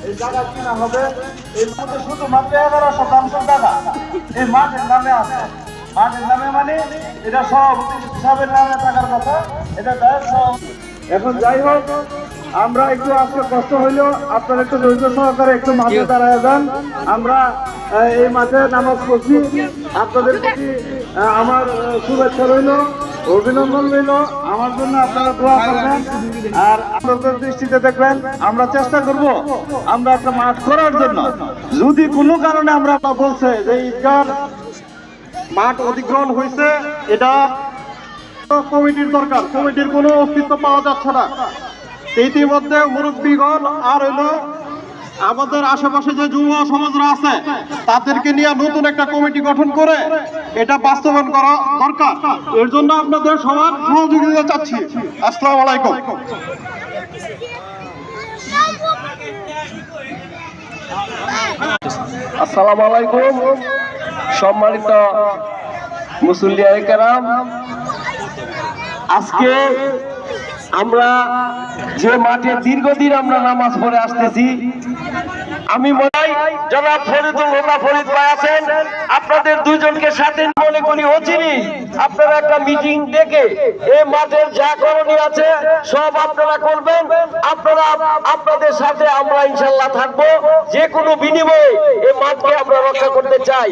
এই জায়গা কিনা হবে এর মধ্যে শুধুমাত্র 1100 টাকা এই মাঠের নামে আছে। মাঠের নামে মানে এটা সভাপতি সাহেবের নামে টাকার কথা, এটা দেয় সভাপতি। এখন যাই হোক, আমরা একটু আজকে কষ্ট হইলেও আপনারা একটু ধৈর্য সহকারে একটু মাঠে দাঁড়ায় যান। আমরা এই মাঠে নামাজ পড়ছি, আপনাদের প্রতি আমার শুভেচ্ছা রইল, অভিনন্দন রইল। আমার জন্য আপনারা দোয়া করবেন আর আপনাদের দৃষ্টিতে দেখবেন। আমরা চেষ্টা করব আমরা একটা মাঠ করার জন্য। যদি কোনো কারণে আমরা বলছে যে ঈদগাহ মাঠ অধিগ্রহণ হয়েছে, এটা কমিটির দরকার, কমিটির কোনো অস্তিত্ব পাওয়া যাচ্ছে না। ইতিমধ্যে মুরব্বীগণ আর হইলো আমাদের আশেপাশে যে যুব সমাজরা আছে তাদেরকে নিয়ে নতুন একটা কমিটি গঠন করে এটা বাস্তবায়ন করা দরকার। এর জন্য আপনাদের সবার সহযোগিতা চাচ্ছি। আসসালামু আলাইকুম। আসসালামু আলাইকুম। সম্মানিত মুসল্লিয়ায়ে কেরাম, আজকে আমরা যে মাঠে দীর্ঘদিন আমরা নামাজ পড়ে আসতেছি, আমি মনে হয় জনাব ফরিদ ভাই আছেন, আপনাদের দুইজনকে সাথে মনে করি অচিনি। আপনারা একটা মিটিং ডেকে এই মাঠের যা করণীয় আছে সব আপনারা করবেন। আপনাদের সাথে আমরা ইনশাল্লাহ থাকবো। যে কোনো বিনিময়ে এই মাঠকে আমরা রক্ষা করতে চাই।